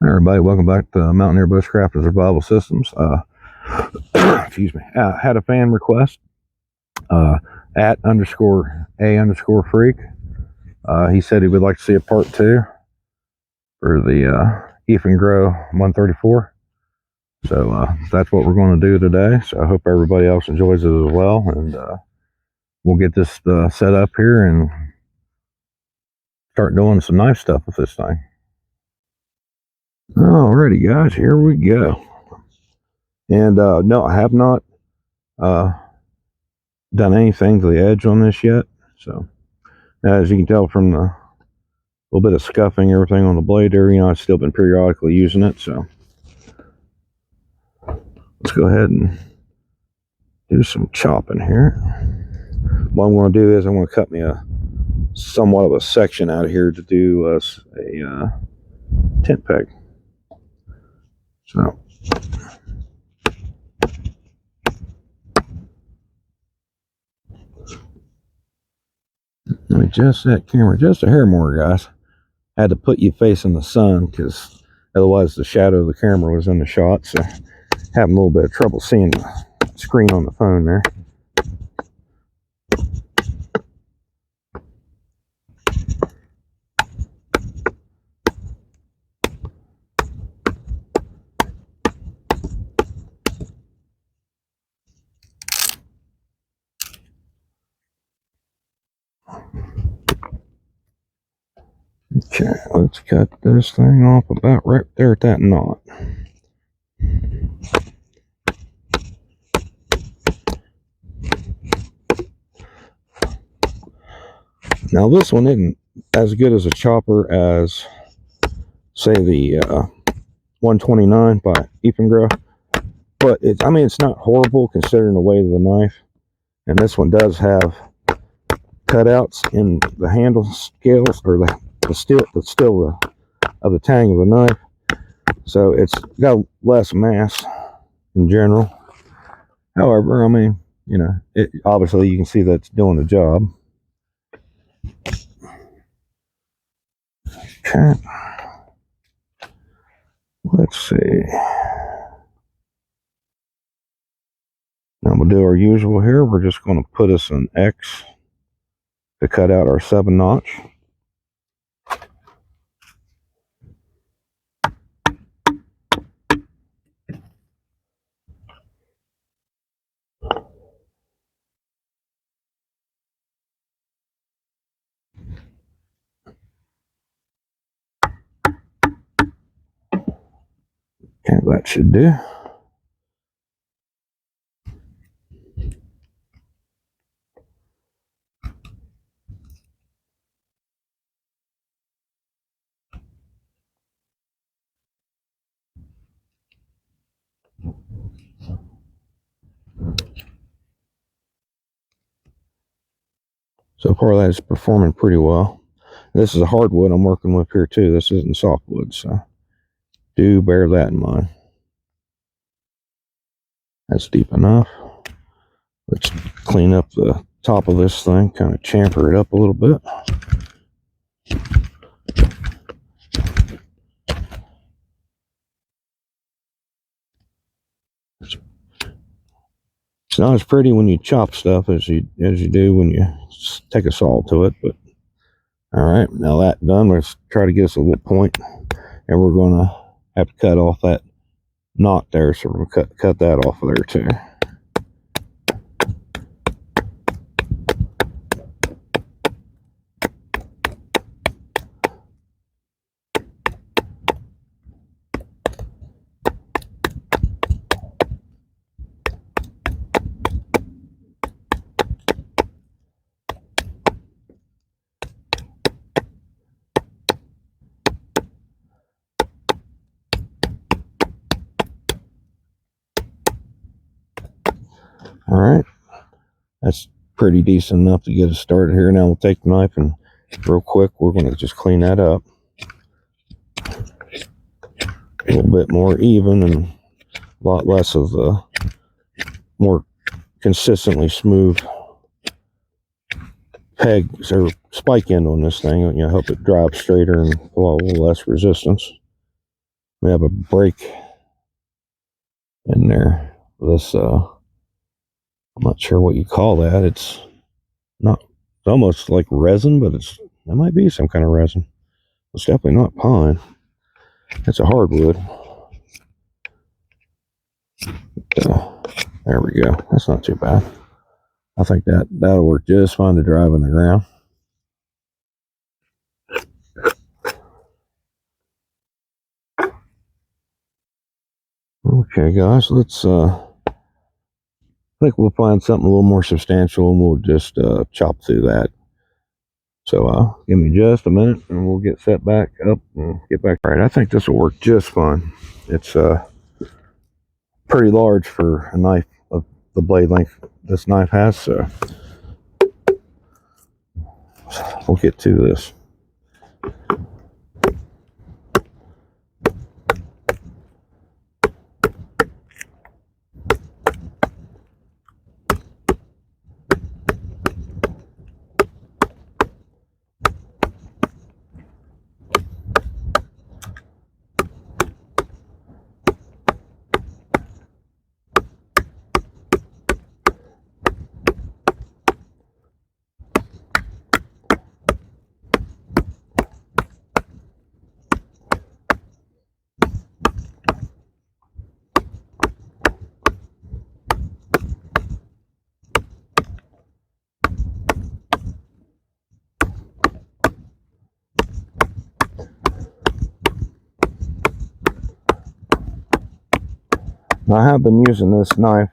Hi everybody, welcome back to Mountaineer Bushcraft and Survival Systems. Excuse me. Had a fan request at _A_freak. He said he would like to see a part 2 for the Eafengrow 134. So that's what we're going to do today. So I hope everybody else enjoys it as well, and we'll get this set up here and start doing some knife stuff with this thing. Alrighty guys, here we go. And no, I have not done anything to the edge on this yet. So as you can tell from the little bit of scuffing, everything on the blade there, I've still been periodically using it. So let's go ahead and do some chopping here. What I'm going to do is I'm going to cut me somewhat of a section out of here to do a tent peg. So let me adjust that camera just a hair more, guys. I had to put you facing the sun because otherwise the shadow of the camera was in the shot. So having a little bit of trouble seeing the screen on the phone there. Okay, let's cut this thing off about right there at that knot. Now this one isn't as good as a chopper as, say, the 129 by Eafengrow, but it's not horrible considering the weight of the knife. And this one does have cutouts in the handle scales, or the steel of the tang of the knife, so it's got less mass in general. However, it obviously you can see that's doing the job. Okay, let's see. Now we'll do our usual here. We're just going to put us an X to cut out our 7 notch. Okay, that should do. So far that is performing pretty well. This is a hardwood I'm working with here too. This isn't softwood, so do bear that in mind. That's deep enough. Let's clean up the top of this thing, kind of chamfer it up a little bit. It's not as pretty when you chop stuff as you do when you take a saw to it, but all right, now that done, let's try to get us a little point, and we're going to have to cut off that knot there, so we're going to cut that off of there too. All right, that's pretty decent enough to get us started here. Now we'll take the knife and real quick, we're going to just clean that up a little bit more even and a lot less of the more consistently smooth pegs or spike end on this thing. Help it drive straiter and a little less resistance. We have a break in there. This, I'm not sure what you call that. It's not, it's almost like resin, but it might be some kind of resin. It's definitely not pine. It's a hardwood. There we go. That's not too bad. I think that'll work just fine to drive in the ground. Okay, guys, let's I think we'll find something a little more substantial, and we'll just chop through that. So give me just a minute, and we'll get set back up and get back. All right, I think this will work just fine. It's pretty large for a knife of the blade length this knife has, so we'll get to this. I have been using this knife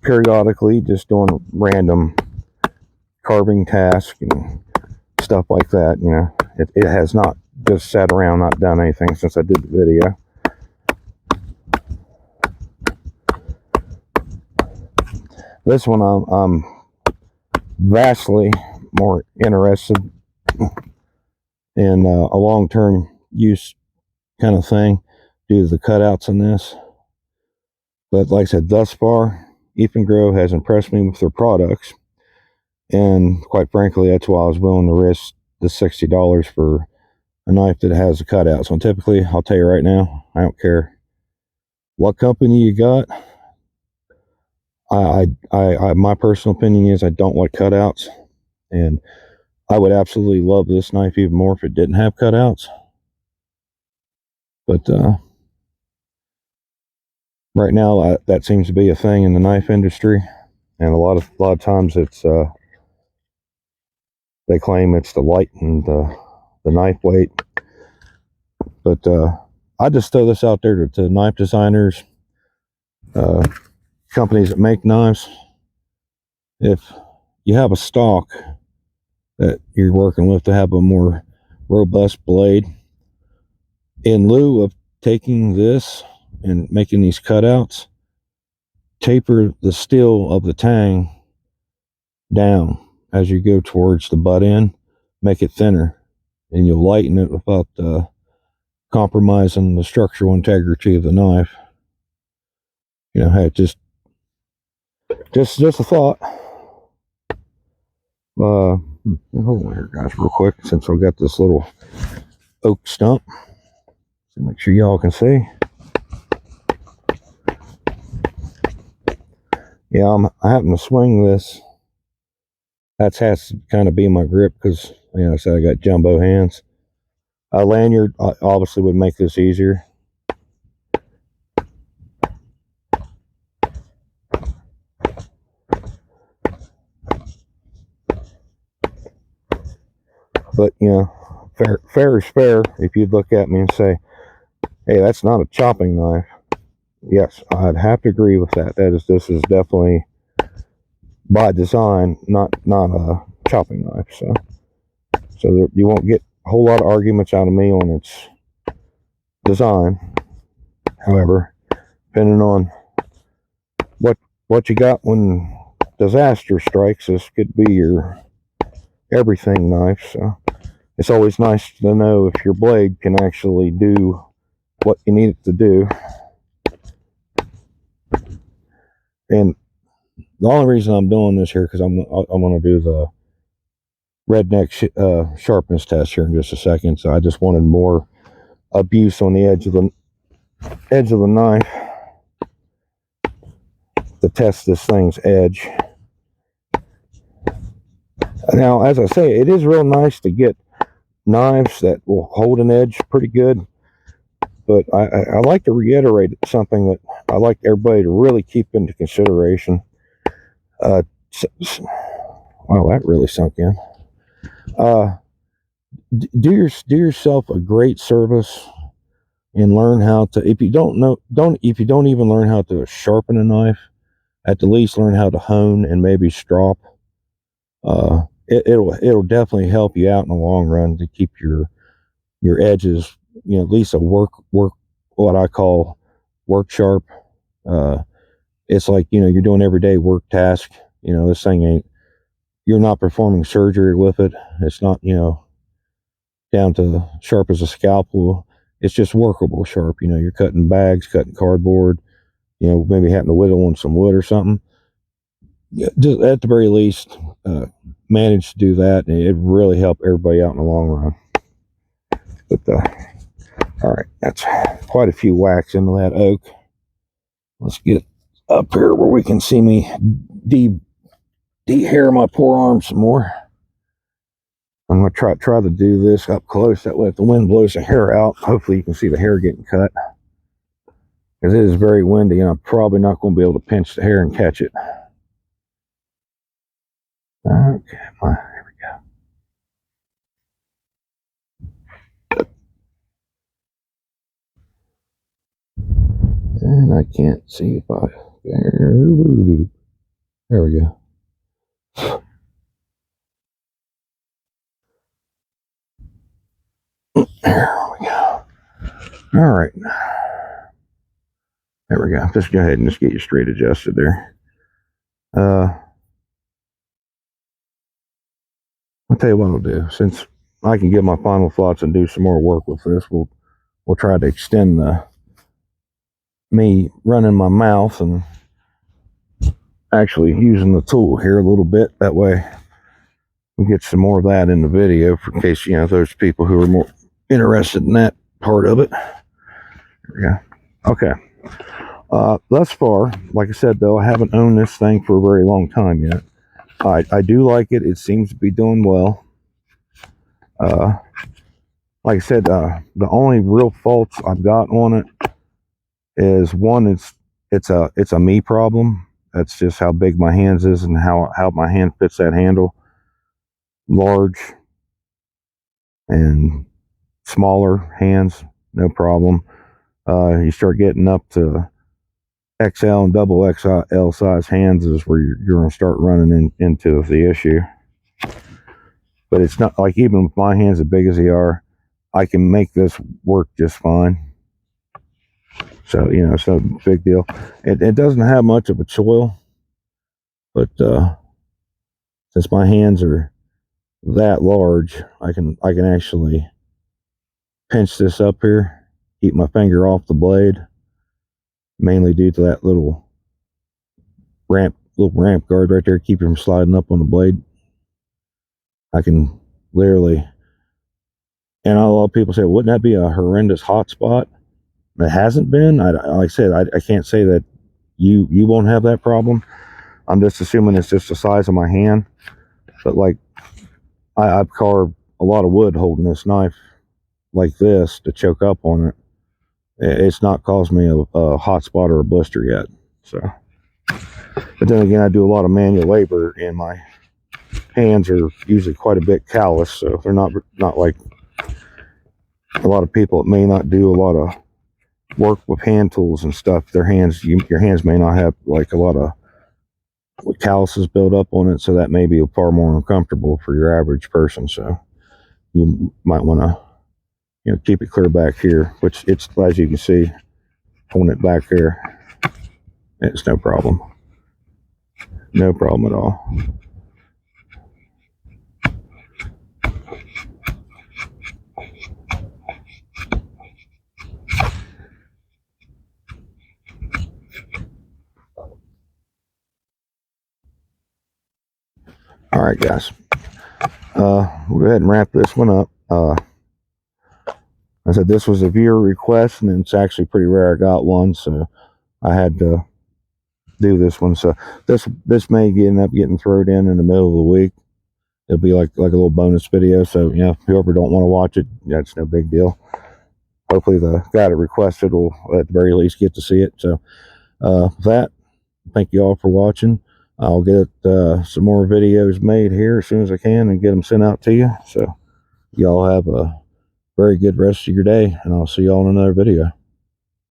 periodically, just doing random carving tasks and stuff like that. You know, it has not just sat around, not done anything since I did the video. This one I'm vastly more interested in a long-term use kind of thing due to the cutouts in this. But like I said, thus far, Eafengrow has impressed me with their products. And quite frankly, that's why I was willing to risk the $60 for a knife that has a cutout. So typically, I'll tell you right now, I don't care what company you got. My personal opinion is I don't like cutouts. And I would absolutely love this knife even more if it didn't have cutouts. But right now, that seems to be a thing in the knife industry, and a lot of times it's they claim it's to lighten the knife weight. But I just throw this out there to knife designers, companies that make knives. If you have a stock that you're working with to have a more robust blade, in lieu of taking this and making these cutouts, taper the steel of the tang down as you go towards the butt end, make it thinner, and you'll lighten it without compromising the structural integrity of the knife. You know, hey, just a thought. Hold on here, guys, real quick, since I've got this little oak stump, so make sure y'all can see. Yeah, I happen to swing this. That has to kind of be my grip because, you know, I said I got jumbo hands. A lanyard obviously would make this easier. But, you know, fair is fair. If you'd look at me and say, hey, that's not a chopping knife. Yes, I'd have to agree with that. This is definitely by design, not a chopping knife. So you won't get a whole lot of arguments out of me on its design. However, depending on what you got when disaster strikes, this could be your everything knife. So it's always nice to know if your blade can actually do what you need it to do. And the only reason I'm doing this here because I'm going to do the redneck sharpness test here in just a second. So I just wanted more abuse on the edge of the knife to test this thing's edge. Now, as I say, it is real nice to get knives that will hold an edge pretty good, but I like to reiterate something that I like everybody to really keep into consideration. Wow, that really sunk in. Do yourself a great service and learn how to, if you don't even learn how to sharpen a knife, at the least learn how to hone and maybe strop. It'll definitely help you out in the long run to keep your edges, at least a work what I call work sharp. It's like, you're doing everyday work task. This thing you're not performing surgery with it. It's not, down to sharp as a scalpel. It's just workable sharp. You're cutting bags, cutting cardboard, maybe having to whittle on some wood or something. Just at the very least, manage to do that, and it really help everybody out in the long run. But all right, that's quite a few whacks into that oak. Let's get up here where we can see me de-hair my forearm some more. I'm gonna try to do this up close. That way, if the wind blows the hair out, hopefully you can see the hair getting cut. Because it is very windy, and I'm probably not going to be able to pinch the hair and catch it. Okay, here we go. And I can't see if I... There we go. There we go. All right. There we go. Just go ahead and just get you straight adjusted there. I'll tell you what I'll do. Since I can get my final thoughts and do some more work with this, we'll try to extend me running my mouth and actually using the tool here a little bit. That way we get some more of that in the video, for in case those people who are more interested in that part of it. There we go. Okay. Thus far, like I said, though, I haven't owned this thing for a very long time yet. I do like it. It seems to be doing well. Like I said, the only real faults I've got on it is, one, it's a me problem. That's just how big my hands is and how my hand fits that handle. Large and smaller hands, no problem. You start getting up to XL and double XL size hands is where you're going to start running into the issue. But it's not like, even with my hands as big as they are, I can make this work just fine. So, it's no big deal. It doesn't have much of a choil, but since my hands are that large, I can actually pinch this up here, keep my finger off the blade, mainly due to that little ramp guard right there, keep it from sliding up on the blade. I can literally, and a lot of people say, wouldn't that be a horrendous hot spot? It hasn't been. Like I said, I can't say that you won't have that problem. I'm just assuming it's just the size of my hand. But like, I've carved a lot of wood holding this knife like this to choke up on it. It's not caused me a hot spot or a blister yet. So, but then again, I do a lot of manual labor, and my hands are usually quite a bit callous, so they're not like a lot of people that may not do a lot of work with hand tools and stuff. Your hands may not have like a lot of calluses built up on it, so that may be far more uncomfortable for your average person. So you might want to keep it clear back here, which it's, as you can see, pulling it back there, it's no problem at all. All right, guys, we'll go ahead and wrap this one up. I said this was a viewer request, and it's actually pretty rare I got one, so I had to do this one. So this may end up getting thrown in the middle of the week. It'll be like a little bonus video. So whoever don't want to watch it, that's no big deal. Hopefully the guy that requested will at the very least get to see it. So that, thank you all for watching. I'll get some more videos made here as soon as I can and get them sent out to you. So y'all have a very good rest of your day, and I'll see y'all in another video.